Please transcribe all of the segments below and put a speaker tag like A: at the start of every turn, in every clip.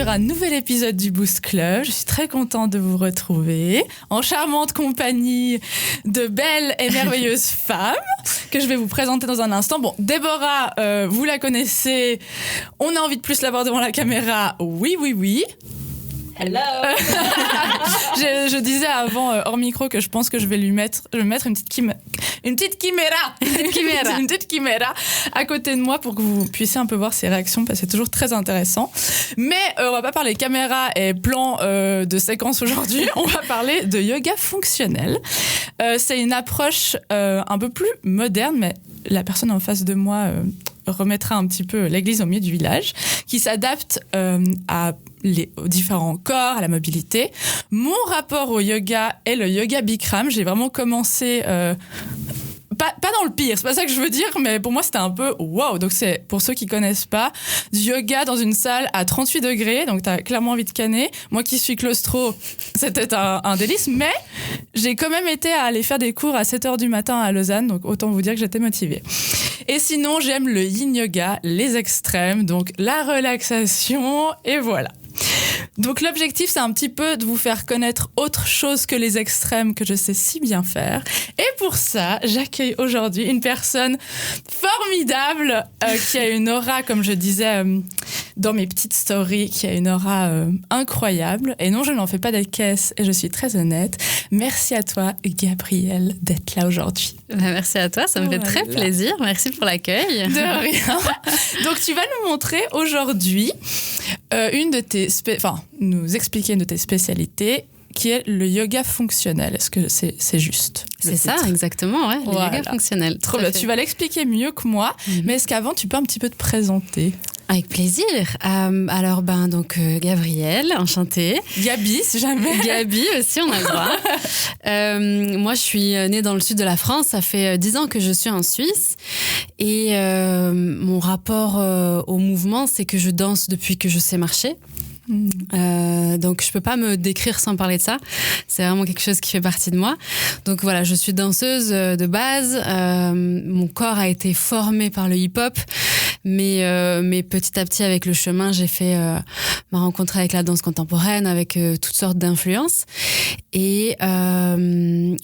A: sur un nouvel épisode du Boost Club. Je suis très contente de vous retrouver en charmante compagnie de belles et merveilleuses femmes que je vais vous présenter dans un instant. Bon, Déborah, vous la connaissez. On a envie de plus la voir devant la caméra. Oui.
B: Hello.
A: Je disais avant hors micro que je pense que je vais mettre une petite chiméra à côté de moi pour que vous puissiez un peu voir ses réactions parce que c'est toujours très intéressant. Mais on va pas parler caméra et plan de séquence aujourd'hui. On va parler de yoga fonctionnel. C'est une approche un peu plus moderne, mais la personne en face de moi remettra un petit peu l'église au milieu du village, qui s'adapte aux différents corps, à la mobilité. Mon rapport au yoga est le yoga Bikram. J'ai vraiment commencé... Pas dans le pire, c'est pas ça que je veux dire, mais pour moi c'était un peu wow. Donc c'est, pour ceux qui connaissent pas, du yoga dans une salle à 38 degrés, donc t'as clairement envie de canner. Moi qui suis claustro, c'était un délice, mais j'ai quand même été à aller faire des cours à 7h du matin à Lausanne, donc autant vous dire que j'étais motivée. Et sinon, j'aime le yin yoga, les extrêmes, donc la relaxation, et voilà. Donc l'objectif, c'est un petit peu de vous faire connaître autre chose que les extrêmes que je sais si bien faire. Et pour ça, j'accueille aujourd'hui une personne formidable qui a une aura, comme je disais dans mes petites stories, qui a une aura incroyable. Et non, je n'en fais pas des caisses et je suis très honnête. Merci à toi, Gabrielle, d'être là aujourd'hui.
B: Merci à toi, ça me fait très plaisir. Merci pour l'accueil.
A: De rien. Donc tu vas nous montrer aujourd'hui une de tes... nous expliquer une de tes spécialités qui est le yoga fonctionnel. Est-ce que c'est juste?
B: C'est ça, exactement, ouais.
A: Voilà.
B: Le yoga fonctionnel.
A: Trop bien. Tu vas l'expliquer mieux que moi, mais est-ce qu'avant, tu peux un petit peu te présenter?
B: Avec plaisir. Alors, Gabrielle, enchantée.
A: Gabi, si jamais.
B: Gabi aussi, on a le droit. Moi, je suis née dans le sud de la France. Ça fait 10 ans que je suis en Suisse. Et mon rapport au mouvement, c'est que je danse depuis que je sais marcher. Donc je peux pas me décrire sans parler de ça, c'est vraiment quelque chose qui fait partie de moi. Donc voilà, je suis danseuse de base, mon corps a été formé par le hip-hop, mais petit à petit avec le chemin j'ai fait ma rencontre avec la danse contemporaine, avec toutes sortes d'influences et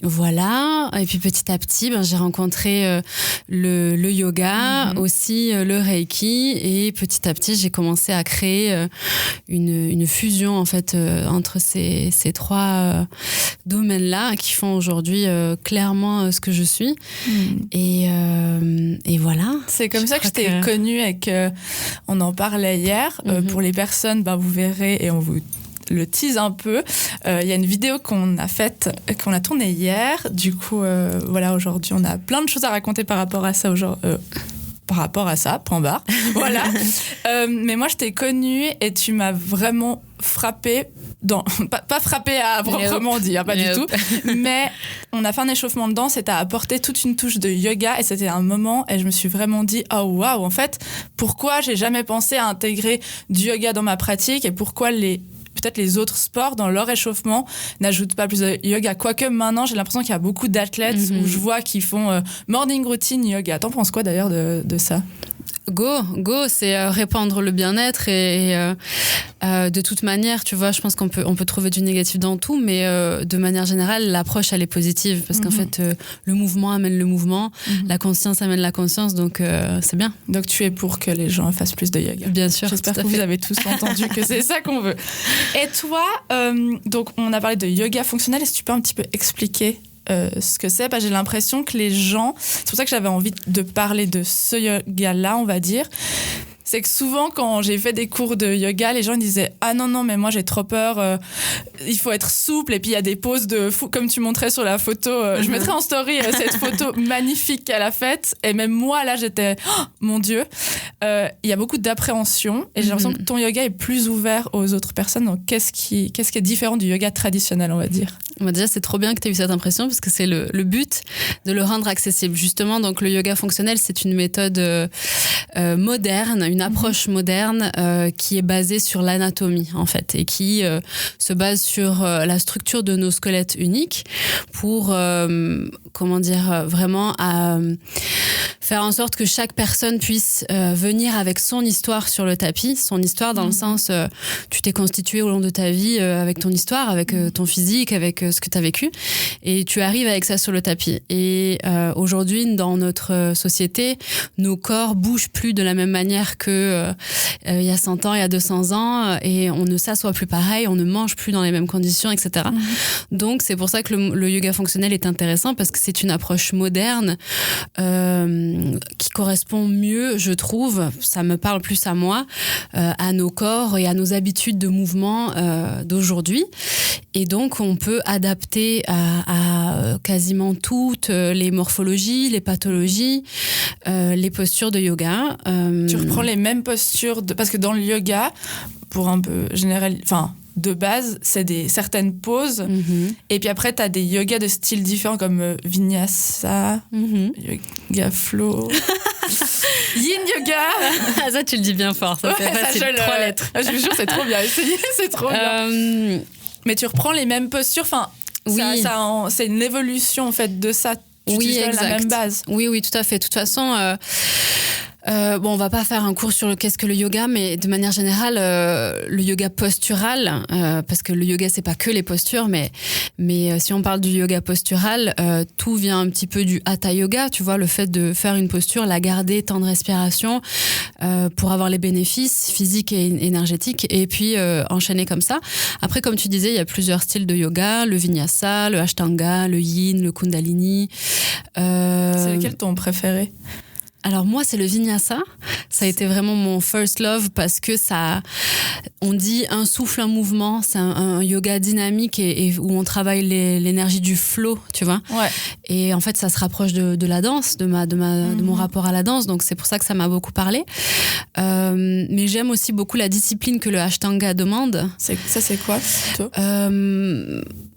B: voilà. Et puis petit à petit j'ai rencontré le yoga, aussi le reiki, et petit à petit j'ai commencé à créer une fusion en fait entre ces trois domaines-là qui font aujourd'hui clairement ce que je suis. Et voilà.
A: C'est comme ça que je t'ai connue et qu'on en parlait hier. Pour les personnes, vous verrez et on vous le tease un peu. Il y a une vidéo qu'on a tournée hier. Du coup, aujourd'hui, on a plein de choses à raconter par rapport à ça point barre. Voilà. Mais moi, je t'ai connue et tu m'as vraiment frappée pas frappée à proprement dire, pas du tout. Mais on a fait un échauffement de danse et t'as apporté toute une touche de yoga et c'était un moment et je me suis vraiment dit, oh waouh, en fait, pourquoi j'ai jamais pensé à intégrer du yoga dans ma pratique et pourquoi peut-être les autres sports, dans leur échauffement, n'ajoutent pas plus de yoga. Quoique maintenant, j'ai l'impression qu'il y a beaucoup d'athlètes où je vois qu'ils font morning routine yoga. T'en penses quoi d'ailleurs de ça ?
B: Go, c'est répandre le bien-être et de toute manière, tu vois, je pense qu'on peut trouver du négatif dans tout, mais de manière générale, l'approche, elle est positive parce qu'en fait, le mouvement amène le mouvement, la conscience amène la conscience, donc c'est bien.
A: Donc tu es pour que les gens fassent plus de yoga.
B: Bien sûr.
A: J'espère que vous avez tous entendu que c'est ça qu'on veut. Et toi, donc on a parlé de yoga fonctionnel, est-ce que tu peux un petit peu expliquer ce que c'est? J'ai l'impression que les gens, c'est pour ça que j'avais envie de parler de ce yoga-là, on va dire, c'est que souvent quand j'ai fait des cours de yoga, les gens disaient ah non mais moi j'ai trop peur, il faut être souple, et puis il y a des poses de fou comme tu montrais sur la photo, je mettrai en story cette photo magnifique qu'elle a faite, et même moi là j'étais mon Dieu, il y a beaucoup d'appréhension et j'ai l'impression que ton yoga est plus ouvert aux autres personnes. Donc qu'est-ce qui est différent du yoga traditionnel, on va dire?
B: Déjà, c'est trop bien que tu aies eu cette impression parce que c'est le but de le rendre accessible. Justement, donc le yoga fonctionnel, c'est une méthode moderne, une approche moderne qui est basée sur l'anatomie en fait, et qui se base sur la structure de nos squelettes uniques pour vraiment faire en sorte que chaque personne puisse venir avec son histoire sur le tapis, son histoire dans le sens, tu t'es constitué au long de ta vie avec ton histoire, avec ton physique, avec ce que tu as vécu, et tu arrives avec ça sur le tapis. Et aujourd'hui, dans notre société, nos corps bougent plus de la même manière que il y a 100 ans, il y a 200 ans, et on ne s'assoit plus pareil, on ne mange plus dans les mêmes conditions, etc. Donc c'est pour ça que le yoga fonctionnel est intéressant, parce que c'est une approche moderne qui correspond mieux, je trouve, ça me parle plus à moi, à nos corps et à nos habitudes de mouvement d'aujourd'hui. Et donc on peut adapter à quasiment toutes les morphologies, les pathologies, les postures de yoga.
A: Tu reprends les mêmes postures, parce que dans le yoga, pour un peu généraliser, enfin, de base, c'est certaines poses. Et puis après, tu as des yogas de styles différents comme Vinyasa, yoga flow, yin yoga.
B: Ça, tu le dis bien fort. Ça fait facile. 3 lettres.
A: Je vous jure, c'est trop bien essayé. C'est trop bien. Mais tu reprends les mêmes postures. Enfin,
B: oui.
A: C'est une évolution en fait de ça. Tu utilises la même base.
B: Oui, tout à fait. De toute façon... on va pas faire un cours sur qu'est-ce que le yoga, mais de manière générale, le yoga postural, parce que le yoga c'est pas que les postures, mais si on parle du yoga postural, tout vient un petit peu du hatha yoga, tu vois, le fait de faire une posture, la garder, temps de respiration, pour avoir les bénéfices physiques et énergétiques, et puis enchaîner comme ça. Après, comme tu disais, il y a plusieurs styles de yoga, le vinyasa, le ashtanga, le yin, le kundalini.
A: C'est lequel ton préféré ?
B: Alors moi, c'est le vinyasa. Ça a été vraiment mon first love, parce que on dit un souffle, un mouvement. C'est un yoga dynamique et où on travaille l'énergie du flow, tu vois.
A: Ouais.
B: Et en fait, ça se rapproche de la danse, de mon rapport à la danse. Donc c'est pour ça que ça m'a beaucoup parlé. Mais j'aime aussi beaucoup la discipline que le ashtanga demande.
A: C'est quoi, plutôt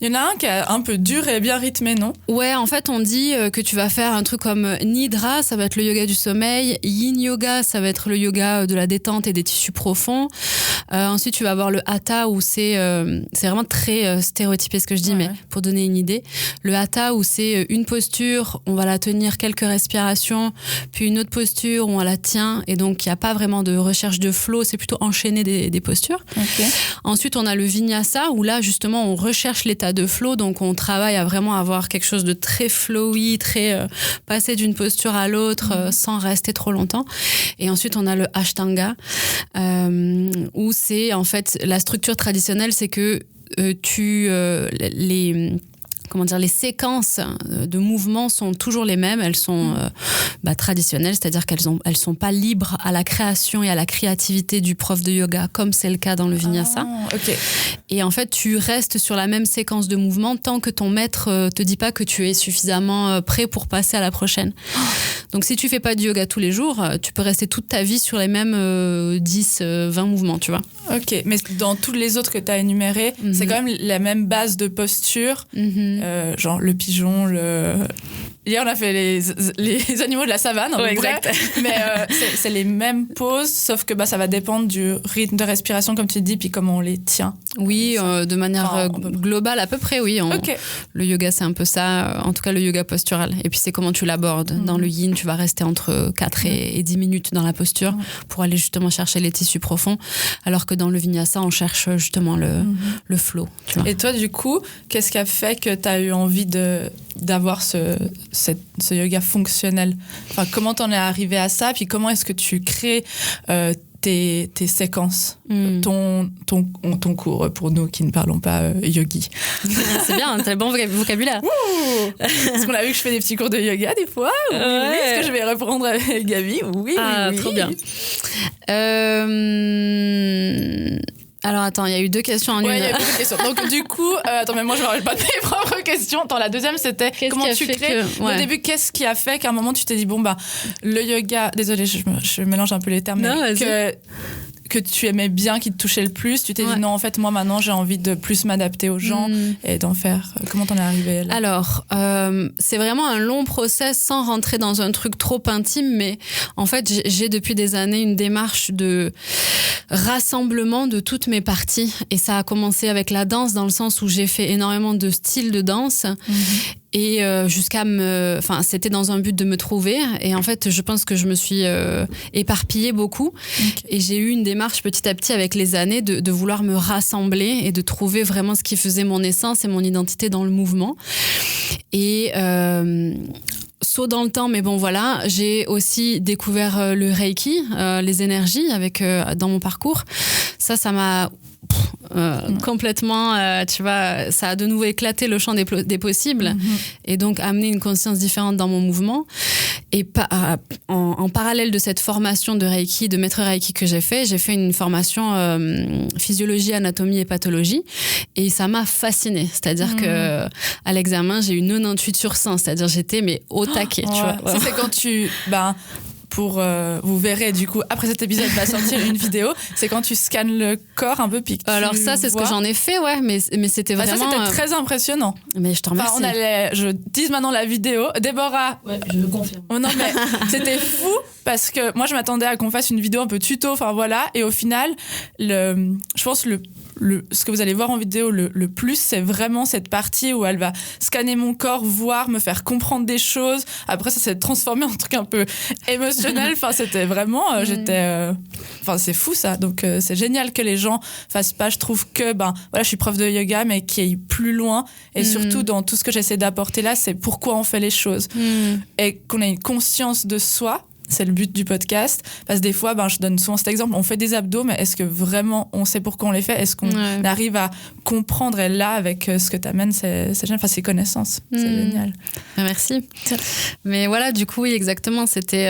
A: Il y en a un qui est un peu dur et bien rythmé, non ?
B: Ouais, en fait, on dit que tu vas faire un truc comme Nidra, ça va être le yoga du sommeil. Yin yoga, ça va être le yoga de la détente et des tissus profonds. Ensuite, tu vas avoir le hatha, où c'est vraiment très stéréotypé ce que je dis, mais pour donner une idée. Le hatha, où c'est une posture, on va la tenir quelques respirations, puis une autre posture, on la tient, et donc il n'y a pas vraiment de recherche de flow, c'est plutôt enchaîner des postures.
A: Okay.
B: Ensuite, on a le vinyasa, où là, justement, on recherche l'état de flow, donc on travaille à vraiment avoir quelque chose de très flowy, très passer d'une posture à l'autre sans rester trop longtemps. Et ensuite, on a le ashtanga, où c'est en fait la structure traditionnelle, c'est que les séquences de mouvements sont toujours les mêmes, elles sont traditionnelles, c'est-à-dire qu'elles sont pas libres à la création et à la créativité du prof de yoga, comme c'est le cas dans le vinyasa.
A: Okay.
B: Et en fait, tu restes sur la même séquence de mouvements tant que ton maître te dit pas que tu es suffisamment prêt pour passer à la prochaine. Donc si tu fais pas du yoga tous les jours, tu peux rester toute ta vie sur les mêmes 10-20 mouvements, tu vois.
A: Ok, mais dans tous les autres que tu as énumérés, c'est quand même la même base de posture, genre le pigeon, Hier, on a fait les animaux de la savane,
B: exact.
A: Mais c'est les mêmes poses, sauf que ça va dépendre du rythme de respiration, comme tu dis, puis comment on les tient.
B: Oui, de manière globale, à peu près, oui.
A: Okay.
B: Le yoga, c'est un peu ça, en tout cas le yoga postural. Et puis, c'est comment tu l'abordes. Dans le yin, tu vas rester entre 4 et 10 minutes dans la posture pour aller justement chercher les tissus profonds, alors que dans le vinyasa, on cherche justement le flow. Tu vois.
A: Et toi, du coup, qu'est-ce qui a fait que tu as eu envie d'avoir ce yoga fonctionnel? Enfin, comment t'en es arrivé à ça? Puis comment est-ce que tu crées tes séquences, ton cours, pour nous qui ne parlons pas yogi?
B: C'est bien, t'as le bon vocabulaire.
A: Est-ce qu'on a vu que je fais des petits cours de yoga des fois? Oui. Est-ce que je vais reprendre avec Gabi? Oui.
B: Trop bien. Alors attends, il y a eu 2 questions en une.
A: Ouais, il y a eu beaucoup de questions. Donc du coup, attends, mais moi je me rappelle pas de mes propres questions. Attends, la deuxième c'était comment tu crées. Au début, qu'est-ce qui a fait qu'à un moment tu t'es dit le yoga. Désolée, je mélange un peu les termes.
B: Non,
A: mais que tu aimais bien, qui te touchait le plus, tu t'es dit non, en fait, moi maintenant j'ai envie de plus m'adapter aux gens et d'en faire. Comment t'en es arrivée là?
B: Alors, c'est vraiment un long process sans rentrer dans un truc trop intime, mais en fait, j'ai depuis des années une démarche de rassemblement de toutes mes parties, et ça a commencé avec la danse, dans le sens où j'ai fait énormément de styles de danse. Et c'était dans un but de me trouver. Et en fait, je pense que je me suis éparpillée beaucoup. Okay. Et j'ai eu une démarche petit à petit avec les années de vouloir me rassembler et de trouver vraiment ce qui faisait mon essence et mon identité dans le mouvement. Et saut dans le temps, mais bon voilà, j'ai aussi découvert le Reiki, les énergies dans mon parcours. Ça m'a complètement, tu vois, ça a de nouveau éclaté le champ des possibles et donc amené une conscience différente dans mon mouvement. Et en parallèle de cette formation de Reiki, de maître Reiki que j'ai fait une formation physiologie, anatomie et pathologie et ça m'a fascinée. C'est-à-dire que à l'examen, j'ai eu 98 sur 100, c'est-à-dire j'étais au taquet. Tu vois.
A: Ça, c'est quand tu... vous verrez du coup après cet épisode va sortir une vidéo, c'est quand tu scannes le corps un peu puis
B: alors ça c'est ce que j'en ai fait mais c'était vraiment
A: ça c'était très impressionnant.
B: Mais je te remercie.
A: Je dis maintenant la vidéo. Déborah,
B: je le confirme.
A: Non mais c'était fou parce que moi je m'attendais à qu'on fasse une vidéo un peu tuto, et au final je pense ce que vous allez voir en vidéo le plus, c'est vraiment cette partie où elle va scanner mon corps, voir, me faire comprendre des choses. Après, ça s'est transformé en un truc un peu émotionnel. C'était vraiment... c'est fou, ça. Donc, c'est génial que les gens fassent pas. Je trouve que, je suis prof de yoga, mais qu'il y ait plus loin. Et surtout, dans tout ce que j'essaie d'apporter là, c'est pourquoi on fait les choses. Et qu'on ait une conscience de soi. C'est le but du podcast. Parce que des fois, je donne souvent cet exemple, on fait des abdos, mais est-ce que vraiment on sait pourquoi on les fait ? Est-ce qu'on arrive à comprendre ? Et là, avec ce que tu amènes, c'est génial. Ces connaissances, c'est génial.
B: Merci. Mais voilà, du coup, oui, exactement. C'était...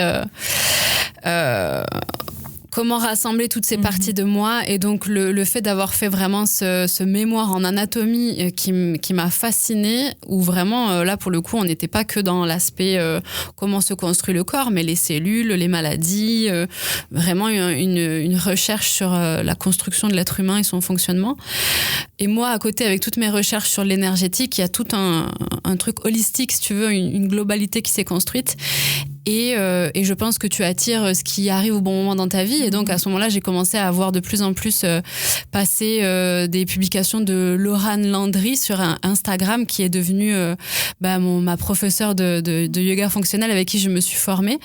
B: comment rassembler toutes ces parties de moi et donc le fait d'avoir fait vraiment ce mémoire en anatomie qui m'a fascinée où vraiment là pour le coup on n'était pas que dans l'aspect comment se construit le corps mais les cellules, les maladies, vraiment une recherche sur la construction de l'être humain et son fonctionnement. Et moi à côté avec toutes mes recherches sur l'énergétique, il y a tout un truc holistique si tu veux, une globalité qui s'est construite. Et je pense que tu attires ce qui arrive au bon moment dans ta vie. Et donc, à ce moment-là, j'ai commencé à voir de plus en plus passer des publications de Laurane Landry sur Instagram, qui est devenue ma professeure de yoga fonctionnel avec qui je me suis formée.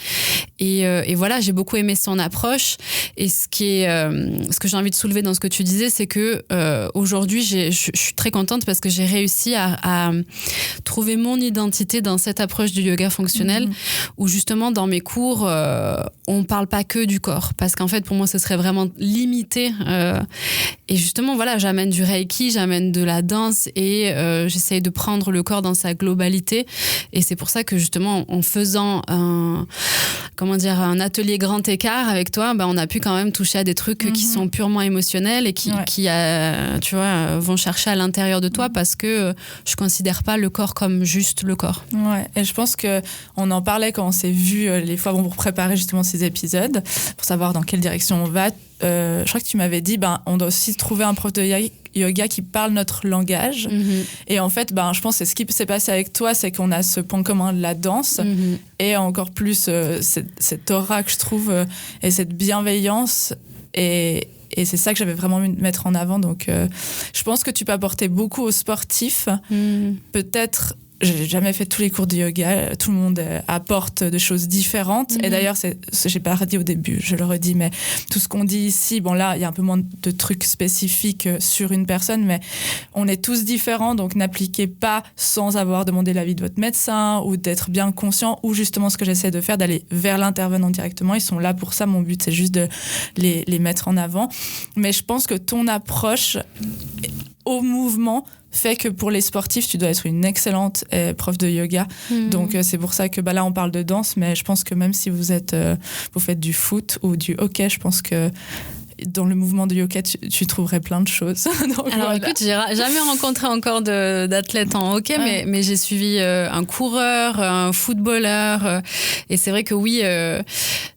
B: Et voilà, j'ai beaucoup aimé son approche. Et ce que j'ai envie de soulever dans ce que tu disais, c'est que aujourd'hui, je suis très contente parce que j'ai réussi à trouver mon identité dans cette approche du yoga fonctionnel, où justement, dans mes cours, on parle pas que du corps. Parce qu'en fait, pour moi, ce serait vraiment limité. Et justement, voilà, j'amène du Reiki, j'amène de la danse et j'essaye de prendre le corps dans sa globalité. Et c'est pour ça que justement, en faisant un atelier grand écart avec toi, on a pu quand même toucher à des trucs qui sont purement émotionnels et qui tu vois, vont chercher à l'intérieur de toi parce que je considère pas le corps comme juste le corps.
A: Ouais, et je pense qu'on en parlait quand on s'est vu les fois pour préparer justement ces épisodes, pour savoir dans quelle direction on va. Je crois que tu m'avais dit, on doit aussi trouver un prof de yoga qui parle notre langage. Et en fait, je pense que ce qui s'est passé avec toi, c'est qu'on a ce point commun de la danse et encore plus cette aura que je trouve et cette bienveillance et c'est ça que j'avais vraiment envie de mettre en avant. Donc, je pense que tu peux apporter beaucoup aux sportifs. Peut-être... J'ai jamais fait tous les cours de yoga. Tout le monde apporte des choses différentes. Et d'ailleurs, j'ai pas dit au début, je le redis, mais tout ce qu'on dit ici, là, il y a un peu moins de trucs spécifiques sur une personne, mais on est tous différents, donc n'appliquez pas sans avoir demandé l'avis de votre médecin ou d'être bien conscient, ou justement ce que j'essaie de faire, d'aller vers l'intervenant directement. Ils sont là pour ça. Mon but, c'est juste de les mettre en avant. Mais je pense que ton approche au mouvement fait que pour les sportifs, tu dois être une excellente prof de yoga. Donc, c'est pour ça que là, on parle de danse, mais je pense que même si vous faites du foot ou du hockey, je pense que dans le mouvement de yoga, tu trouverais plein de choses. Donc,
B: alors écoute, j'ai jamais rencontré encore d'athlètes en hockey, mais j'ai suivi un coureur, un footballeur, et c'est vrai que oui,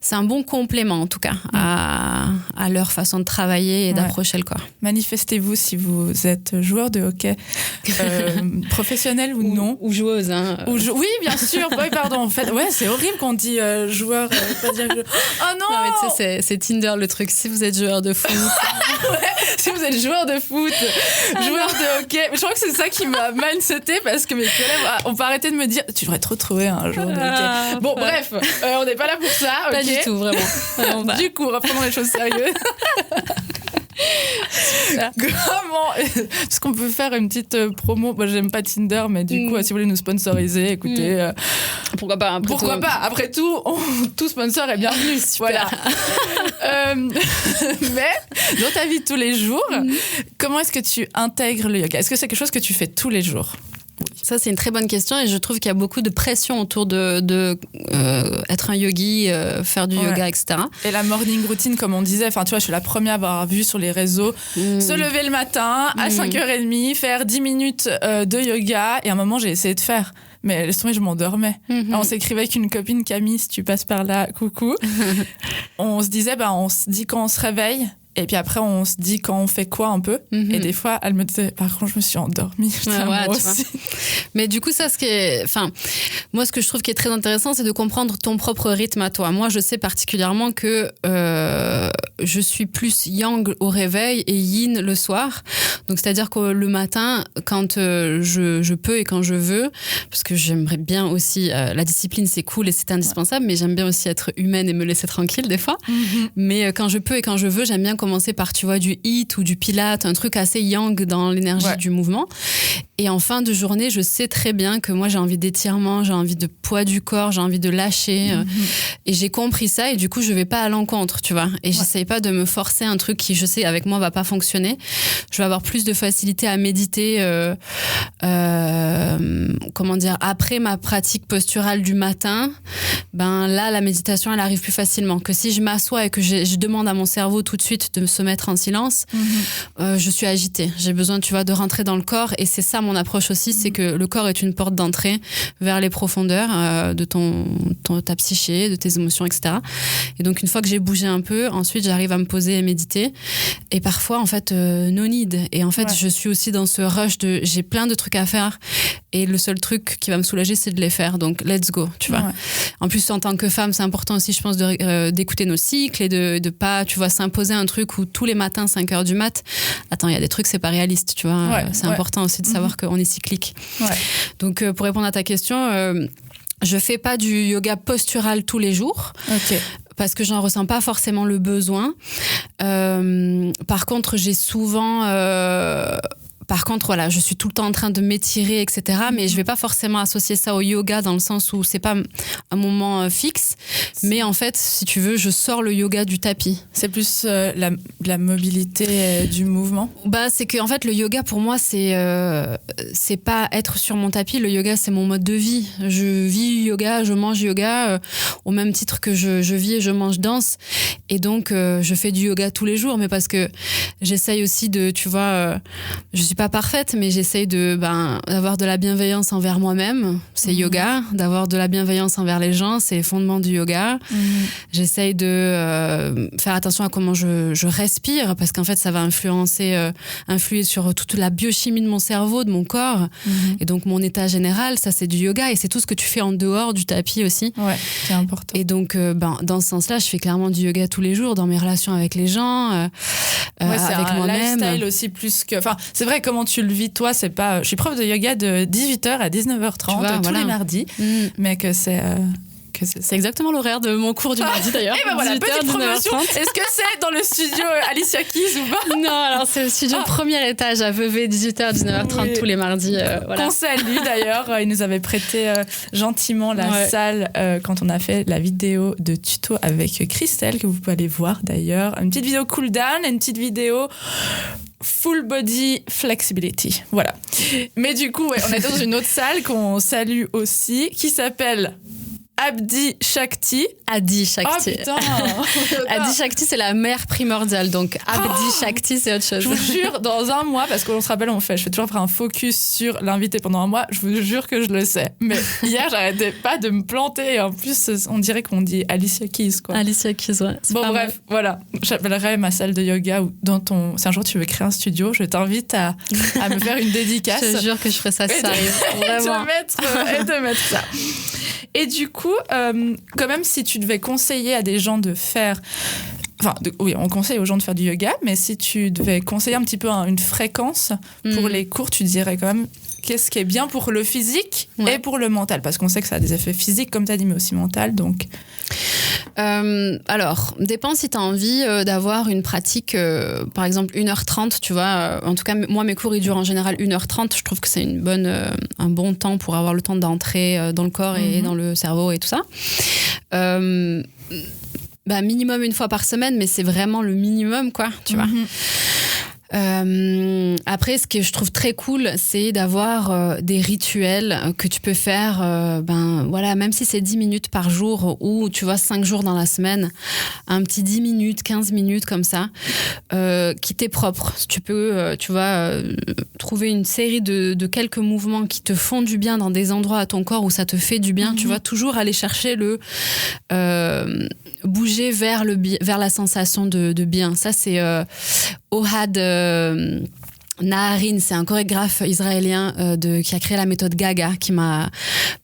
B: c'est un bon complément en tout cas à leur façon de travailler et d'approcher le corps.
A: Manifestez-vous si vous êtes joueur de hockey, professionnel ou non.
B: Ou joueuse. Hein.
A: Oui, bien sûr. Oui, pardon. En fait, c'est horrible qu'on dit joueur. Pas dire... Oh non,
B: mais tu sais, c'est Tinder le truc. Si vous êtes joueur de foot.
A: Si vous êtes joueur de foot, joueur de hockey, je crois que c'est ça qui m'a mindseté parce que mes collègues ont pas arrêté de me dire tu devrais te retrouver un joueur de hockey. Bon, bref, on n'est pas là pour ça.
B: Pas
A: okay.
B: du tout, vraiment.
A: Du coup, reprenons les choses sérieuses. Comment est-ce qu'on peut faire une petite promo? Moi, j'aime pas Tinder, mais du coup, si vous voulez nous sponsoriser, écoutez,
B: pourquoi pas?
A: Pourquoi pas? Après tout, tout sponsor est bienvenu. Voilà. Mais dans ta vie de tous les jours, comment est-ce que tu intègres le yoga? Est-ce que c'est quelque chose que tu fais tous les jours?
B: Ça, c'est une très bonne question et je trouve qu'il y a beaucoup de pression autour de être un yogi, faire du yoga, etc.
A: Et la morning routine, comme on disait, enfin, tu vois, je suis la première à avoir vu sur les réseaux se lever le matin à 5h30, faire 10 minutes de yoga. Et à un moment, j'ai essayé de faire. Mais laisse tomber, je m'endormais. On s'écrivait avec une copine, Camille, si tu passes par là, coucou. On se disait, on se dit quand on se réveille. Et puis après, on se dit quand on fait quoi un peu. Et des fois, elle me disait, par contre, je me suis endormie. Moi aussi.
B: Mais du coup, ça, moi, ce que je trouve qui est très intéressant, c'est de comprendre ton propre rythme à toi. Moi, je sais particulièrement que je suis plus yang au réveil et yin le soir. Donc, c'est-à-dire que le matin, quand je peux et quand je veux, parce que j'aimerais bien aussi, la discipline, c'est cool et c'est indispensable, mais j'aime bien aussi être humaine et me laisser tranquille des fois. Mais quand je peux et quand je veux, j'aime bien commencer par, tu vois, du HIIT ou du Pilates, un truc assez yang dans l'énergie du mouvement. Et en fin de journée, je sais très bien que moi, j'ai envie d'étirement, j'ai envie de poids du corps, j'ai envie de lâcher. Et j'ai compris ça et du coup, je vais pas à l'encontre, tu vois. Et j'essaye pas de me forcer un truc qui, je sais, avec moi, va pas fonctionner. Je vais avoir plus de facilité à méditer, après ma pratique posturale du matin. Là, la méditation, elle arrive plus facilement que si je m'assois et que je demande à mon cerveau tout de suite de se mettre en silence. Je suis agitée. J'ai besoin, tu vois, de rentrer dans le corps et c'est ça mon approche aussi, c'est que le corps est une porte d'entrée vers les profondeurs de ta psyché, de tes émotions, etc. Et donc, une fois que j'ai bougé un peu, ensuite, j'arrive à me poser et méditer. Et parfois, en fait, no need. Et en fait, je suis aussi dans ce rush de j'ai plein de trucs à faire et le seul truc qui va me soulager, c'est de les faire. Donc, let's go, tu vois. En plus, en tant que femme, c'est important aussi, je pense, d'écouter nos cycles et de pas, tu vois, s'imposer un truc où tous les matins, 5h du mat, attends, il y a des trucs, c'est pas réaliste, tu vois. C'est important aussi de savoir qu'on est cyclique. Donc, pour répondre à ta question, je fais pas du yoga postural tous les jours. Parce que j'en ressens pas forcément le besoin. Par contre, j'ai souvent... voilà, je suis tout le temps en train de m'étirer, etc. Mais je vais pas forcément associer ça au yoga dans le sens où c'est pas un moment fixe. Mais en fait, si tu veux, je sors le yoga du tapis.
A: C'est plus la mobilité du mouvement.
B: C'est que en fait, le yoga pour moi, c'est pas être sur mon tapis. Le yoga, c'est mon mode de vie. Je vis yoga, je mange yoga, au même titre que je vis et je mange danse. Et donc, je fais du yoga tous les jours, mais parce que j'essaye aussi de, tu vois, je suis pas parfaite, mais j'essaye d'avoir de la bienveillance envers moi-même, c'est yoga, d'avoir de la bienveillance envers les gens, c'est les fondements du yoga. J'essaye de faire attention à comment je respire, parce qu'en fait, ça va influer sur toute la biochimie de mon cerveau, de mon corps, et donc mon état général, ça c'est du yoga, et c'est tout ce que tu fais en dehors du tapis aussi.
A: C'est important.
B: Et donc, dans ce sens-là, je fais clairement du yoga tous les jours, dans mes relations avec les gens, avec moi-même.
A: C'est un lifestyle aussi plus que... Enfin, c'est vrai, comment tu le vis, toi, c'est pas... Je suis prof de yoga de 18h à 19h30, tous les mardis, mais que c'est...
B: C'est exactement l'horaire de mon cours du mardi d'ailleurs.
A: Et voilà, petite promotion. Est-ce que c'est dans le studio Alicia Keys ou pas?
B: Non, alors c'est le studio premier étage à Vevey, 18h, 19h30 tous les mardis.
A: Qu'on salue d'ailleurs. Il nous avait prêté gentiment la salle quand on a fait la vidéo de tuto avec Christelle, que vous pouvez aller voir d'ailleurs. Une petite vidéo cool down et une petite vidéo full body flexibility. Voilà. Mais du coup, on est dans une autre salle qu'on salue aussi, qui s'appelle... Adi Shakti.
B: Adi Shakti.
A: Oh putain.
B: Adi Shakti, c'est la mère primordiale. Donc Adi Shakti, c'est autre chose.
A: Je vous jure, dans un mois, parce qu'on se rappelle, je fais toujours faire un focus sur l'invité pendant un mois, je vous jure que je le sais. Mais hier, j'arrêtais pas de me planter. Et en plus, on dirait qu'on dit Alicia Keys, quoi.
B: Alicia Keys, ouais.
A: Bon, bref, voilà. J'appellerai ma salle de yoga ou si un jour tu veux créer un studio, je t'invite à me faire une dédicace.
B: Je te jure que je ferai ça si ça arrive. Vraiment.
A: Et de mettre ça. Et du coup, quand même, si tu devais conseiller à des gens de faire... oui, on conseille aux gens de faire du yoga, mais si tu devais conseiller un petit peu une fréquence pour les cours, tu dirais quand même qu'est-ce qui est bien pour le physique et pour le mental, parce qu'on sait que ça a des effets physiques, comme tu as dit, mais aussi mental, donc...
B: Alors, dépend si tu as envie d'avoir une pratique, par exemple 1h30, tu vois. En tout cas, moi, mes cours, ils durent en général 1h30. Je trouve que c'est un bon temps pour avoir le temps d'entrer dans le corps et dans le cerveau et tout ça. Minimum une fois par semaine, mais c'est vraiment le minimum, quoi, tu vois. Après, ce que je trouve très cool, c'est d'avoir des rituels que tu peux faire, même si c'est 10 minutes par jour ou tu vois 5 jours dans la semaine, un petit 10 minutes, 15 minutes comme ça, qui t'est propre. Tu peux, trouver une série de quelques mouvements qui te font du bien dans des endroits à ton corps où ça te fait du bien. Tu vas toujours aller chercher bouger vers la sensation de bien. Ça, c'est Ohad Naharin, c'est un chorégraphe israélien qui a créé la méthode Gaga, qui m'a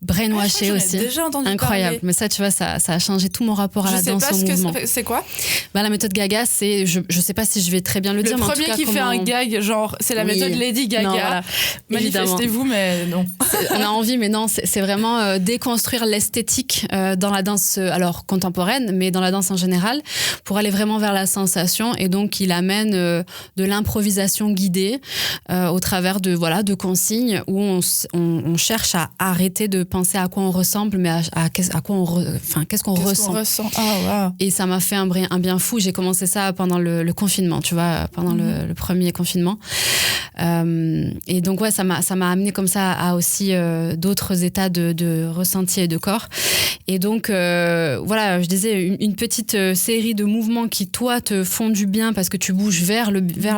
B: brainwashé aussi.
A: Déjà entendu
B: incroyable.
A: Parler.
B: Mais ça, tu vois, ça a changé tout mon rapport à la danse au mouvement.
A: C'est quoi ?
B: La méthode Gaga, c'est, je sais pas si je vais très bien le dire, mais en tout cas,
A: le premier qui fait un gag, genre, c'est la méthode Lady Gaga.
B: Non, voilà.
A: Manifestez-vous, mais non.
B: On a envie, mais non, c'est vraiment déconstruire l'esthétique dans la danse, alors contemporaine, mais dans la danse en général, pour aller vraiment vers la sensation. Et donc, il amène de l'improvisation guidée au travers de consignes où on cherche à arrêter de penser à quoi on ressemble, mais à qu'est-ce qu'on ressent.
A: Oh, wow.
B: Et ça m'a fait un bien fou. J'ai commencé ça pendant le confinement, tu vois, pendant le premier confinement. Et donc, ça m'a amené comme ça à aussi d'autres états de ressenti et de corps. Et donc, je disais, une petite série de mouvements qui, toi, te font du bien parce que tu bouges vers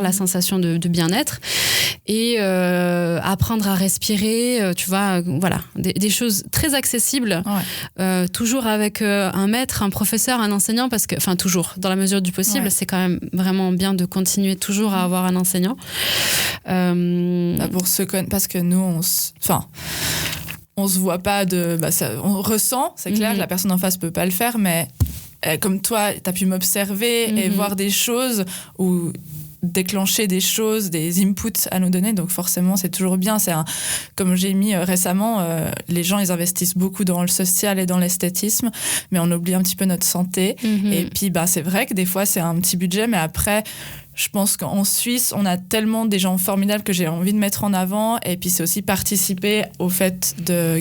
B: la sensation de bien-être. Et apprendre à respirer, tu vois, voilà, des choses très accessibles, toujours avec un maître, un professeur, un enseignant, parce que, enfin, toujours, dans la mesure du possible, c'est quand même vraiment bien de continuer toujours à avoir un enseignant.
A: Parce que nous, on se voit pas on ressent, c'est clair, la personne en face peut pas le faire, mais comme toi, t'as pu m'observer et voir des choses ou déclencher des choses, des inputs à nous donner, donc forcément c'est toujours bien. Comme j'ai mis récemment, les gens ils investissent beaucoup dans le social et dans l'esthétisme, mais on oublie un petit peu notre santé. Et puis c'est vrai que des fois c'est un petit budget, mais après je pense qu'en Suisse, on a tellement des gens formidables que j'ai envie de mettre en avant. Et puis, c'est aussi participer au fait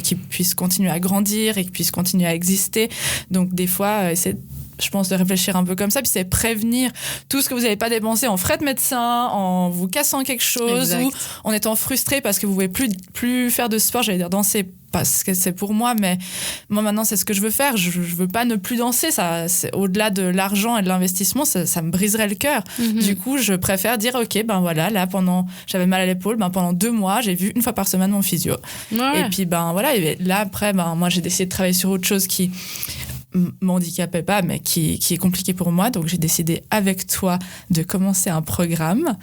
A: qu'ils puissent continuer à grandir et qu'ils puissent continuer à exister. Donc, des fois, je pense, de réfléchir un peu comme ça. Puis, c'est prévenir tout ce que vous n'avez pas dépensé en frais de médecin, en vous cassant quelque chose, ou en étant frustré parce que vous ne pouvez plus faire de sport. J'allais dire danser parce que c'est pour moi, mais moi maintenant c'est ce que je veux faire. Je veux pas ne plus danser, ça, c'est au-delà de l'argent et de l'investissement, ça me briserait le cœur. Du coup je préfère dire ok, là j'avais mal à l'épaule, pendant 2 mois j'ai vu 1 fois par semaine mon physio, et puis et là après moi j'ai décidé de travailler sur autre chose qui m'handicapait pas, mais qui est compliqué pour moi, donc j'ai décidé avec toi de commencer un programme.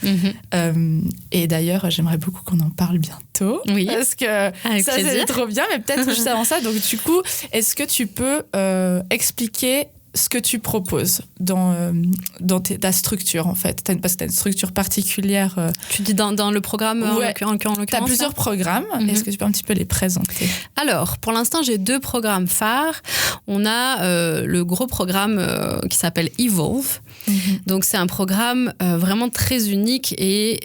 A: Et d'ailleurs j'aimerais beaucoup qu'on en parle bientôt, parce que avec ça plaisir. C'est trop bien, mais peut-être juste avant ça, donc du coup est-ce que tu peux expliquer ce que tu proposes dans ta structure, en fait, parce que tu as une structure particulière.
B: Tu dis dans le programme, en l'occurrence.
A: Tu as plusieurs programmes. Est-ce que tu peux un petit peu les présenter ?
B: Alors, pour l'instant, j'ai 2 programmes phares. On a le gros programme qui s'appelle Evolve. Donc, c'est un programme vraiment très unique et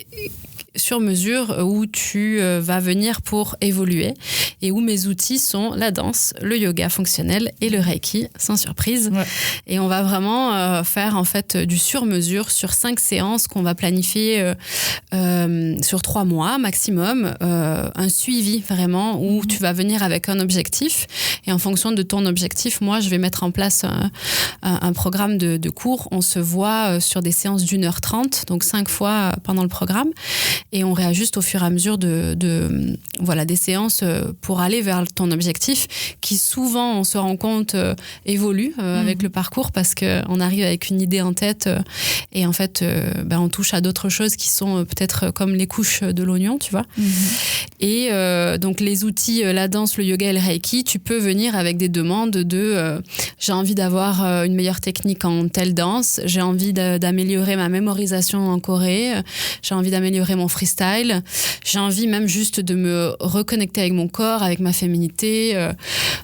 B: sur mesure où tu vas venir pour évoluer et où mes outils sont la danse, le yoga fonctionnel et le reiki, sans surprise. Et on va vraiment faire en fait du sur-mesure sur 5 séances qu'on va planifier sur 3 mois maximum, un suivi vraiment où tu vas venir avec un objectif et en fonction de ton objectif, moi je vais mettre en place un programme de cours. On se voit sur des séances d'1h30, donc 5 fois pendant le programme. et on réajuste au fur et à mesure des séances pour aller vers ton objectif qui souvent, on se rend compte, évolue avec le parcours parce qu'on arrive avec une idée en tête et en fait, on touche à d'autres choses qui sont peut-être comme les couches de l'oignon, tu vois. Et donc, les outils, la danse, le yoga et le reiki, tu peux venir avec des demandes de j'ai envie d'avoir une meilleure technique en telle danse, j'ai envie d'améliorer ma mémorisation en choré, j'ai envie d'améliorer mon freestyle, j'ai envie même juste de me reconnecter avec mon corps, avec ma féminité.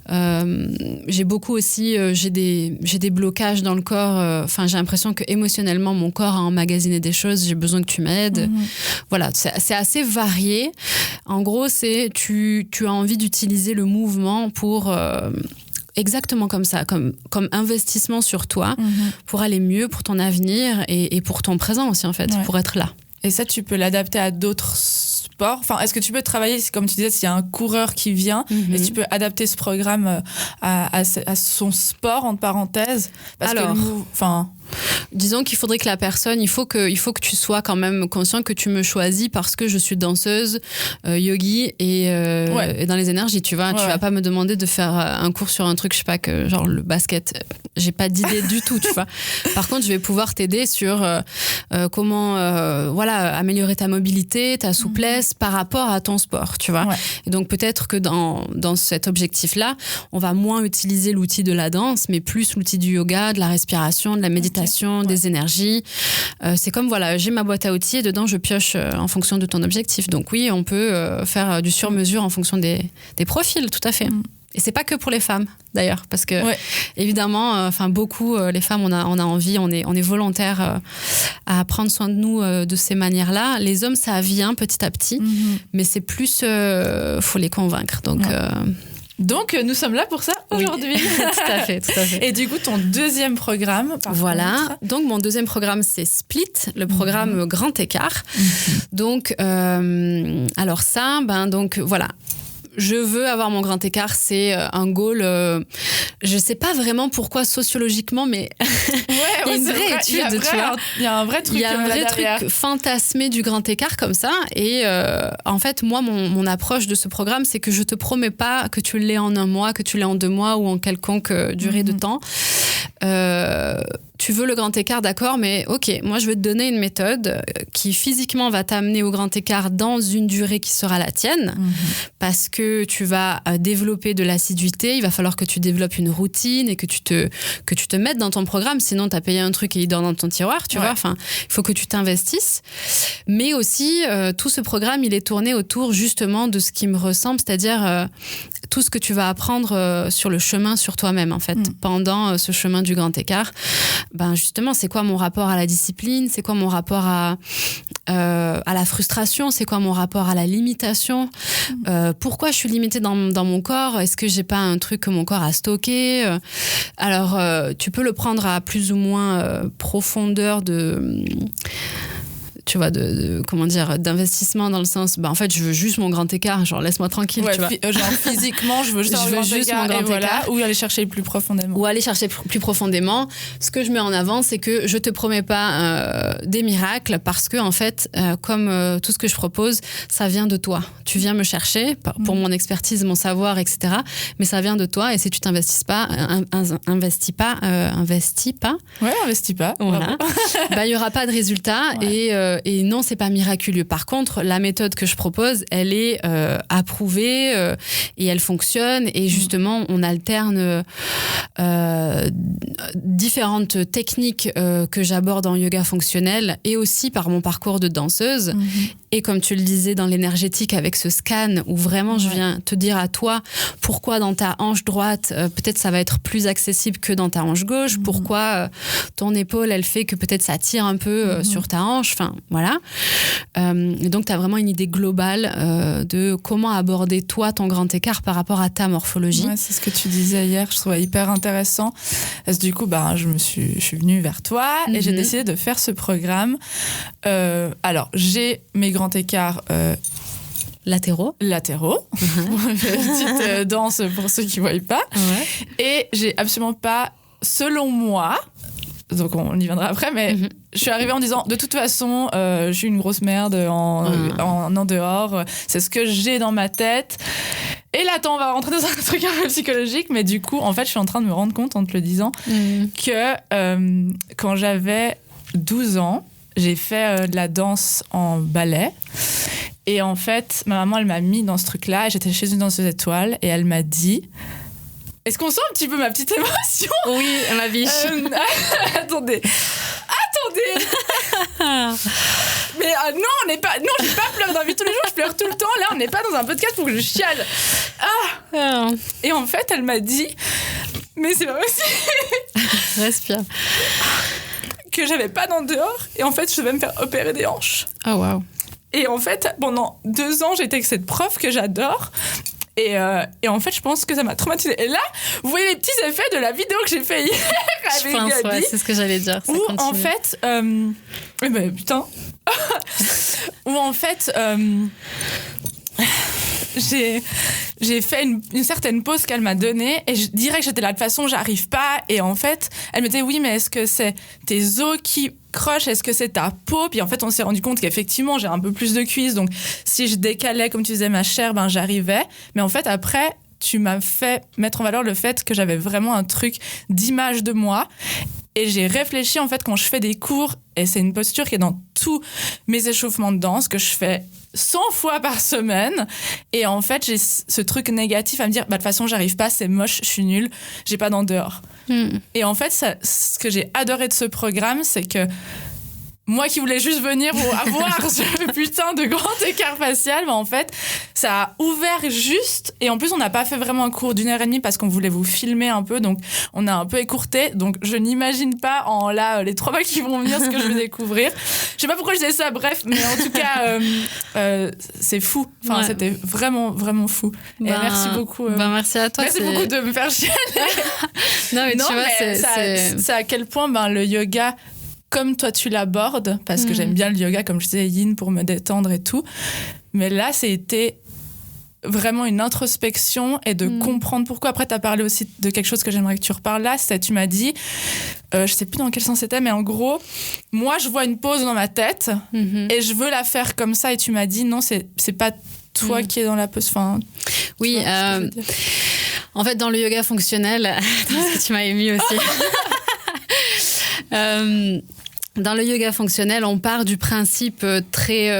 B: J'ai beaucoup aussi, j'ai des blocages dans le corps. J'ai l'impression que émotionnellement mon corps a emmagasiné des choses, j'ai besoin que tu m'aides. Voilà, c'est assez varié. En gros, c'est tu as envie d'utiliser le mouvement pour exactement comme ça, comme investissement sur toi pour aller mieux pour ton avenir et pour ton présent aussi en fait, pour être là.
A: Et ça, tu peux l'adapter à d'autres sports. Enfin, est-ce que tu peux travailler, comme tu disais, s'il y a un coureur qui vient, est-ce que tu peux adapter ce programme à son sport, entre parenthèses? Parce
B: Alors, disons qu'il faudrait que la personne, il faut que tu sois quand même conscient que tu me choisis parce que je suis danseuse, yogi et dans les énergies, tu vois. Tu vas pas me demander de faire un cours sur un truc, je sais pas, genre le basket. J'ai pas d'idée du tout, tu vois. Par contre, je vais pouvoir t'aider sur comment améliorer ta mobilité, ta souplesse par rapport à ton sport, tu vois. Et donc peut-être que dans cet objectif-là, on va moins utiliser l'outil de la danse, mais plus l'outil du yoga, de la respiration, de la méditation, des énergies. C'est comme, j'ai ma boîte à outils et dedans, je pioche en fonction de ton objectif. Donc oui, on peut faire du sur-mesure en fonction des profils, tout à fait. Et c'est pas que pour les femmes, d'ailleurs, parce que évidemment, beaucoup les femmes, on a envie, on est volontaire à prendre soin de nous de ces manières-là. Les hommes, ça vient petit à petit, mais c'est plus, faut les convaincre.
A: Donc, nous sommes là pour ça aujourd'hui.
B: Tout à fait.
A: Et du coup, ton deuxième programme,
B: donc mon deuxième programme, c'est Split, le programme Grand Écart. Donc, alors ça, je veux avoir mon grand écart, c'est un goal. Je sais pas vraiment pourquoi sociologiquement, mais il y a une vraie étude, tu vois.
A: Il y a un vrai truc.
B: Il y a un vrai truc fantasmé du grand écart comme ça. Et en fait, moi, mon approche de ce programme, c'est que je te promets pas que tu l'aies en 1 mois, que tu l'aies en 2 mois ou en quelconque durée de temps. Tu veux le grand écart, d'accord, mais ok, moi je vais te donner une méthode qui physiquement va t'amener au grand écart dans une durée qui sera la tienne, parce que tu vas développer de l'assiduité, il va falloir que tu développes une routine et que tu te mettes dans ton programme, sinon tu as payé un truc et il dort dans ton tiroir, tu vois, il faut que tu t'investisses. Mais aussi, tout ce programme, il est tourné autour justement de ce qui me ressemble, c'est-à-dire tout ce que tu vas apprendre sur le chemin sur toi-même, en fait, pendant ce chemin du grand écart. Justement, c'est quoi mon rapport à la discipline? C'est quoi mon rapport à la frustration? C'est quoi mon rapport à la limitation? Pourquoi je suis limitée dans mon corps? Est-ce que j'ai pas un truc que mon corps a stocké? Alors, tu peux le prendre à plus ou moins profondeur tu vois, d'investissement dans le sens, en fait, je veux juste mon grand écart, genre laisse-moi tranquille, tu vois.
A: Genre physiquement, je veux juste mon grand écart. Ou aller chercher plus profondément.
B: Plus profondément. Ce que je mets en avant, c'est que je te promets pas des miracles parce que, en fait, comme tout ce que je propose, ça vient de toi. Tu viens me chercher pour mon expertise, mon savoir, etc. Mais ça vient de toi et si tu t'investis pas, investis pas.
A: Ouais, investis pas.
B: Voilà. Il y aura pas de résultat et non, c'est pas miraculeux. Par contre, la méthode que je propose, elle est approuvée et elle fonctionne. Et justement, on alterne différentes techniques que j'aborde en yoga fonctionnel et aussi par mon parcours de danseuse. Et comme tu le disais, dans l'énergétique avec ce scan où vraiment je viens te dire à toi pourquoi dans ta hanche droite, peut-être ça va être plus accessible que dans ta hanche gauche, pourquoi ton épaule, elle fait que peut-être ça tire un peu sur ta hanche. Enfin, voilà. Et donc, tu as vraiment une idée globale de comment aborder toi ton grand écart par rapport à ta morphologie.
A: Ouais, c'est ce que tu disais hier, je trouvais hyper intéressant. Parce que du coup, je suis venue vers toi et j'ai décidé de faire ce programme. Alors, j'ai mes grands écarts
B: latéraux.
A: Petite danse pour ceux qui ne voient pas. Et j'ai absolument pas, selon moi, donc on y viendra après, mais je suis arrivée en disant, de toute façon, je suis une grosse merde en dehors, c'est ce que j'ai dans ma tête. Et là, attends, on va rentrer dans un truc un peu psychologique, mais du coup, en fait, je suis en train de me rendre compte, en te le disant, que quand j'avais 12 ans, j'ai fait de la danse en ballet. Et en fait, ma maman, elle m'a mis dans ce truc-là. Et j'étais chez une danseuse étoile et elle m'a dit... Est-ce qu'on sent un petit peu ma petite émotion ?
B: Oui, ma biche.
A: Attendez. Mais non, on n'est pas... Non, j'ai pas pleuré dans la vie tous les jours, je pleure tout le temps. Là, on n'est pas dans un podcast pour que je chiale. Et en fait, elle m'a dit... Mais c'est pas possible.
B: Respire.
A: Que j'avais pas dents dehors. Et en fait, je devais me faire opérer des hanches.
B: Oh, waouh.
A: Et en fait, pendant 2 ans, j'étais avec cette prof que j'adore. Et en fait, je pense que ça m'a traumatisée. Et là, vous voyez les petits effets de la vidéo que j'ai fait hier avec
B: Je pense,
A: Gabi.
B: c'est ce que j'allais dire. Ça
A: où
B: continue.
A: en fait... putain. Où en fait... j'ai fait une certaine pause qu'elle m'a donnée et je dirais que j'étais là de toute façon j'arrive pas et en fait elle me disait oui mais est-ce que c'est tes os qui crochent, est-ce que c'est ta peau, puis en fait on s'est rendu compte qu'effectivement j'ai un peu plus de cuisses donc si je décalais comme tu disais ma chair ben j'arrivais, mais en fait après tu m'as fait mettre en valeur le fait que j'avais vraiment un truc d'image de moi. Et j'ai réfléchi, en fait, quand je fais des cours, et c'est une posture qui est dans tous mes échauffements de danse, que je fais 100 fois par semaine. Et en fait, j'ai ce truc négatif à me dire, bah, de toute façon, j'arrive pas, c'est moche, je suis nulle, j'ai pas dents dehors. Et en fait, ce que j'ai adoré de ce programme, c'est que moi qui voulais juste venir pour avoir ce putain de grand écart facial, mais en fait, ça a ouvert juste. Et en plus, on n'a pas fait vraiment un cours d'1h30 parce qu'on voulait vous filmer un peu. Donc, on a un peu écourté. Donc, je n'imagine pas en là, les 3 mois qui vont venir, ce que je vais découvrir. Je sais pas pourquoi je disais ça, bref. Mais en tout cas, c'est fou. Enfin, c'était vraiment, vraiment fou. Et merci beaucoup.
B: Merci à toi.
A: Merci beaucoup de me faire chialer.
B: Non, mais tu vois,
A: c'est à quel point le yoga... comme toi tu l'abordes, parce que j'aime bien le yoga, comme je disais, yin pour me détendre et tout. Mais là, c'était vraiment une introspection et de comprendre pourquoi. Après, tu as parlé aussi de quelque chose que j'aimerais que tu reparles là. Tu m'as dit, je sais plus dans quel sens c'était, mais en gros, moi, je vois une pause dans ma tête et je veux la faire comme ça. Et tu m'as dit, non, c'est pas toi qui es dans la pause. Enfin,
B: oui, en fait, dans le yoga fonctionnel, ce que tu m'as ému aussi. Dans le yoga fonctionnel, on part du principe très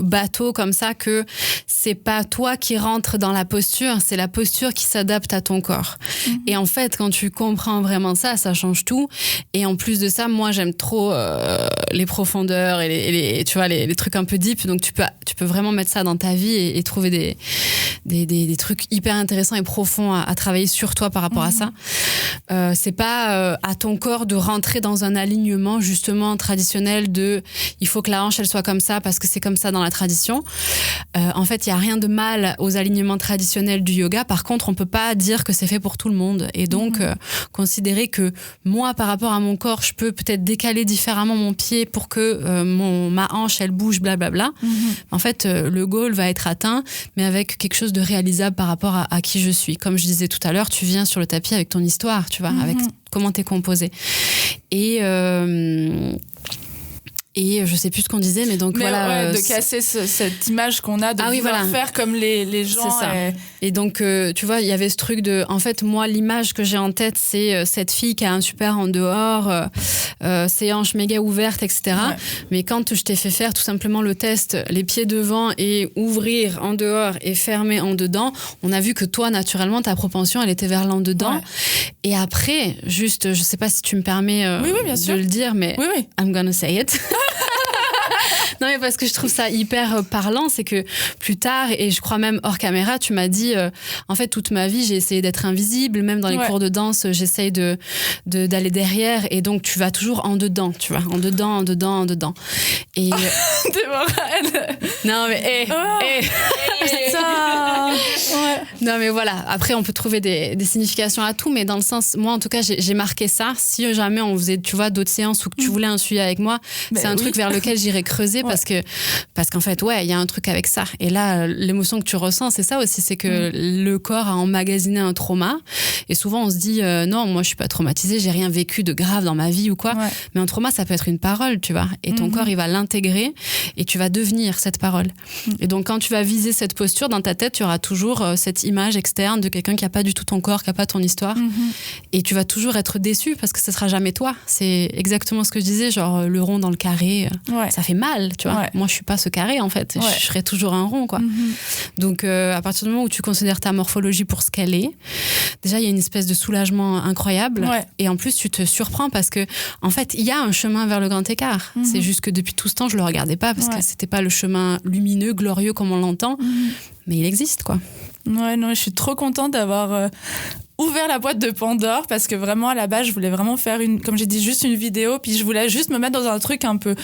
B: bateau comme ça que c'est pas toi qui rentres dans la posture, c'est la posture qui s'adapte à ton corps. Et en fait, quand tu comprends vraiment ça, ça change tout. Et en plus de ça, moi j'aime trop les profondeurs et tu vois les trucs un peu deep. Donc tu peux vraiment mettre ça dans ta vie et trouver des trucs hyper intéressants et profonds à travailler sur toi par rapport à ça. C'est pas à ton corps de rentrer dans un alignement justement traditionnel de il faut que la hanche elle soit comme ça parce que c'est comme ça dans la tradition. En fait, il y a rien de mal aux alignements traditionnels du yoga. Par contre, on peut pas dire que c'est fait pour tout le monde. Et donc, considérer que moi, par rapport à mon corps, je peux peut-être décaler différemment mon pied pour que ma hanche elle bouge, blablabla. En fait, le goal va être atteint, mais avec quelque chose de réalisable par rapport à qui je suis. Comme je disais tout à l'heure, tu viens sur le tapis avec ton histoire, tu vois, avec comment t'es composé. Et je sais plus ce qu'on disait, mais donc voilà.
A: De casser cette image qu'on a de vouloir faire comme les gens.
B: C'est ça. Et donc, tu vois, il y avait ce truc de... En fait, moi, l'image que j'ai en tête, c'est cette fille qui a un super en dehors, ses hanches méga ouvertes, etc. Ouais. Mais quand je t'ai fait faire tout simplement le test, les pieds devant et ouvrir en dehors et fermer en dedans, on a vu que toi, naturellement, ta propension, elle était vers l'en dedans. Ouais. Et après, juste, je sais pas si tu me permets de le dire, mais I'm gonna say it. Non, mais parce que je trouve ça hyper parlant, c'est que plus tard, et je crois même hors caméra, tu m'as dit, en fait, toute ma vie, j'ai essayé d'être invisible, même dans les cours de danse, j'essaye d'aller derrière, et donc tu vas toujours en dedans, tu vois, en dedans. Et... Déborah, non, mais,
A: Putain. Ouais.
B: Non, mais voilà. Après, on peut trouver des significations à tout, mais dans le sens, moi, en tout cas, j'ai marqué ça. Si jamais on faisait, tu vois, d'autres séances ou que tu voulais un suivi avec moi, c'est un truc vers lequel j'irais creuser parce qu'en fait, ouais, il y a un truc avec ça. Et là, l'émotion que tu ressens, c'est ça aussi, c'est que le corps a emmagasiné un trauma. Et souvent, on se dit, non, moi, je suis pas traumatisée, j'ai rien vécu de grave dans ma vie ou quoi. Ouais. Mais un trauma, ça peut être une parole, tu vois. Et ton corps, il va l'intégrer et tu vas devenir cette parole. Et donc, quand tu vas viser cette posture, dans ta tête, tu auras toujours cette image externe de quelqu'un qui a pas du tout ton corps, qui a pas ton histoire. Et tu vas toujours être déçu parce que ce sera jamais toi. C'est exactement ce que je disais, genre le rond dans le carré, ça fait mal, tu vois. Moi, je suis pas ce carré, en fait. Je serai toujours un rond, quoi. Donc, à partir du moment où tu considères ta morphologie pour ce qu'elle est, déjà, il y a une espèce de soulagement incroyable. Et en plus, tu te surprends parce que, en fait, il y a un chemin vers le grand écart. C'est juste que depuis tout ce temps, je le regardais pas parce que c'était pas le chemin lumineux, glorieux comme on l'entend. Mais il existe, quoi.
A: Ouais, non, je suis trop contente d'avoir ouvert la boîte de Pandore parce que vraiment, à la base, je voulais vraiment faire comme j'ai dit, juste une vidéo. Puis je voulais juste me mettre dans un truc un peu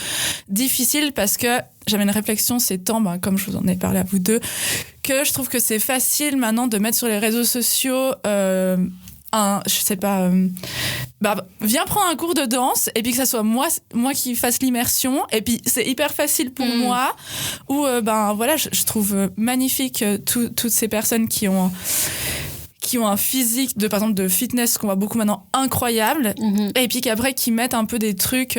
A: difficile parce que j'avais une réflexion ces temps, comme je vous en ai parlé à vous deux, que je trouve que c'est facile maintenant de mettre sur les réseaux sociaux viens prendre un cours de danse et puis que ça soit moi qui fasse l'immersion et puis c'est hyper facile pour moi ou voilà, je trouve magnifique toutes ces personnes qui ont un physique par exemple de fitness qu'on voit beaucoup maintenant incroyable et puis qu'après qui mettent un peu des trucs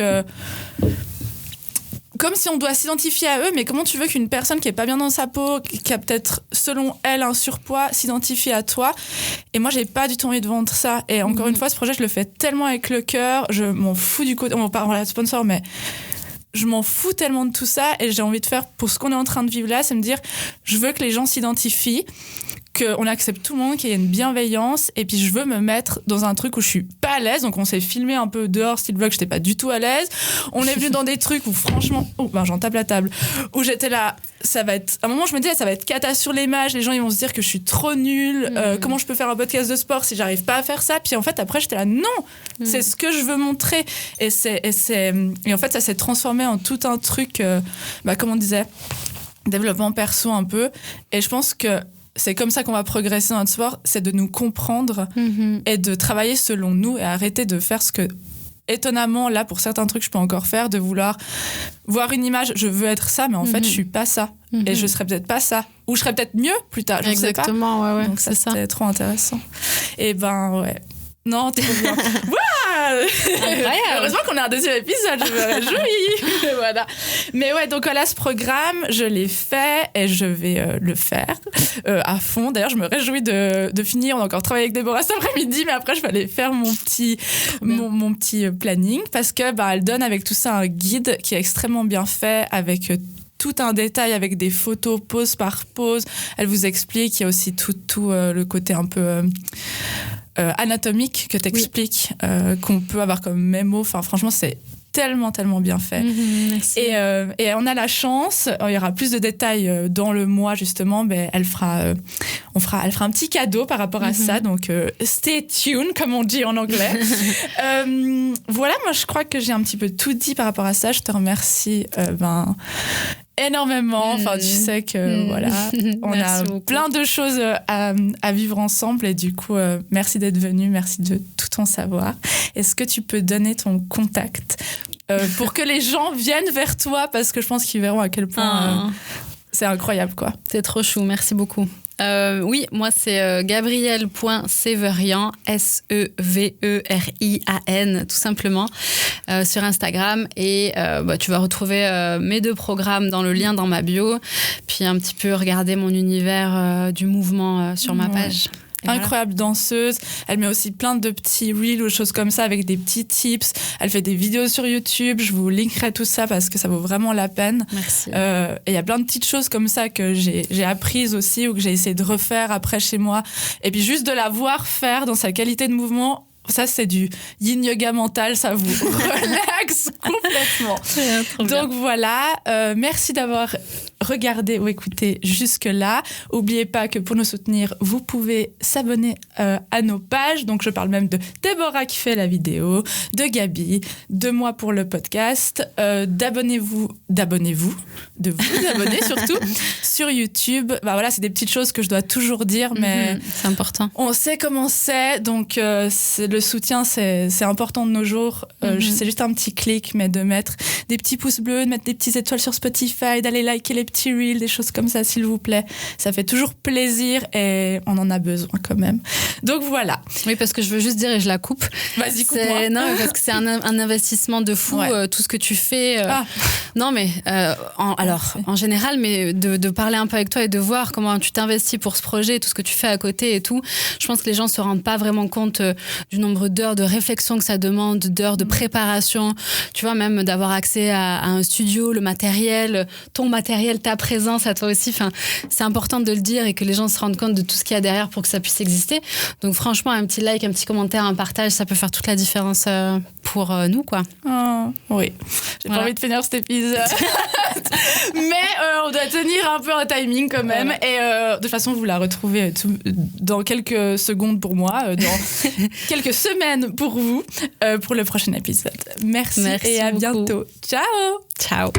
A: comme si on doit s'identifier à eux, mais comment tu veux qu'une personne qui est pas bien dans sa peau, qui a peut-être, selon elle, un surpoids, s'identifie à toi? Et moi, j'ai pas du tout envie de vendre ça. Et encore une fois, ce projet, je le fais tellement avec le cœur, je m'en fous du côté, on va pas parler de sponsor, mais je m'en fous tellement de tout ça et j'ai envie de faire pour ce qu'on est en train de vivre là, c'est me dire, je veux que les gens s'identifient, qu'on accepte tout le monde, qu'il y ait une bienveillance et puis je veux me mettre dans un truc où je suis pas à l'aise. Donc on s'est filmé un peu dehors, style vlog, j'étais pas du tout à l'aise. On est venu dans des trucs où franchement, j'en tape la table, où j'étais là, ça va être, à un moment je me disais ça va être cata sur l'image, les gens ils vont se dire que je suis trop nulle, comment je peux faire un podcast de sport si j'arrive pas à faire ça. Puis en fait après j'étais là, non, c'est ce que je veux montrer et en fait ça s'est transformé en tout un truc, comme on disait, développement perso un peu. Et je pense que c'est comme ça qu'on va progresser dans notre sport, c'est de nous comprendre et de travailler selon nous et arrêter de faire ce que, étonnamment, là, pour certains trucs, je peux encore faire, de vouloir voir une image, je veux être ça, mais en fait, je suis pas ça. Et je serais peut-être pas ça. Ou je serais peut-être mieux plus tard, je ne sais pas.
B: Exactement, ouais.
A: Donc ça, c'était trop intéressant. Et ouais. Non, t'es bien.
B: Incroyable.
A: Heureusement qu'on a un deuxième épisode, je me réjouis. Voilà. Mais ouais, donc voilà, ce programme, je l'ai fait et je vais le faire à fond. D'ailleurs, je me réjouis de finir. On a encore travaillé avec Déborah cet après-midi, mais après, je vais aller faire mon petit planning parce que elle donne avec tout ça un guide qui est extrêmement bien fait avec tout un détail avec des photos pose par pose. Elle vous explique, il y a aussi tout le côté un peu anatomique que t'expliques, qu'on peut avoir comme mémo. Enfin, franchement, c'est tellement bien fait. Et on a la chance, il y aura plus de détails dans le mois justement, elle fera un petit cadeau par rapport à ça, donc stay tuned comme on dit en anglais. Voilà, moi je crois que j'ai un petit peu tout dit par rapport à ça. Je te remercie énormément. Enfin, tu sais que voilà, on a plein de choses à vivre ensemble et du coup, merci d'être venu, merci de tout ton savoir. Est-ce que tu peux donner ton contact pour que les gens viennent vers toi parce que je pense qu'ils verront à quel point c'est incroyable, quoi.
B: C'est trop chou, merci beaucoup. Oui, moi c'est Gabrielle.Severian, Severian, tout simplement, sur Instagram. Et tu vas retrouver mes 2 programmes dans le lien dans ma bio, puis un petit peu regarder mon univers du mouvement sur ma page.
A: Incroyable danseuse. Elle met aussi plein de petits reels ou choses comme ça avec des petits tips. Elle fait des vidéos sur YouTube. Je vous linkerai tout ça parce que ça vaut vraiment la peine.
B: Merci.
A: Et il y a plein de petites choses comme ça que j'ai apprises aussi ou que j'ai essayé de refaire après chez moi. Et puis juste de la voir faire dans sa qualité de mouvement, ça c'est du yin yoga mental, ça vous relaxe complètement. Donc voilà, merci d'avoir regardé ou écouté jusque-là. N'oubliez pas que pour nous soutenir, vous pouvez s'abonner à nos pages. Donc, je parle même de Déborah qui fait la vidéo, de Gabi, de moi pour le podcast. De vous abonner surtout sur YouTube. Bah voilà, c'est des petites choses que je dois toujours dire, mais
B: c'est important.
A: On sait comment c'est, donc le soutien, c'est important de nos jours. C'est juste un petit clic, mais de mettre des petits pouces bleus, de mettre des petites étoiles sur Spotify, d'aller liker les petits reels, des choses comme ça, s'il vous plaît. Ça fait toujours plaisir et on en a besoin quand même. Donc voilà.
B: Oui, parce que je veux juste dire, et je la coupe.
A: Vas-y, coupe-moi.
B: Non, parce que c'est un investissement de fou, tout ce que tu fais. Non, mais en général, mais de parler un peu avec toi et de voir comment tu t'investis pour ce projet, tout ce que tu fais à côté et tout, je pense que les gens se rendent pas vraiment compte du nombre d'heures de réflexion que ça demande, d'heures de préparation, tu vois, même d'avoir accès à un studio, le matériel, ton matériel, ta présence à toi aussi. Enfin, c'est important de le dire et que les gens se rendent compte de tout ce qu'il y a derrière pour que ça puisse exister. Donc franchement, un petit like, un petit commentaire, un partage, ça peut faire toute la différence pour nous, quoi.
A: Oui, j'ai pas envie de finir cet épisode. Mais on doit tenir un peu un timing quand même. Et de toute façon, vous la retrouvez dans quelques secondes pour moi, dans quelques semaines pour vous, pour le prochain épisode. Merci et à
B: beaucoup.
A: bientôt. Ciao.
B: Ciao.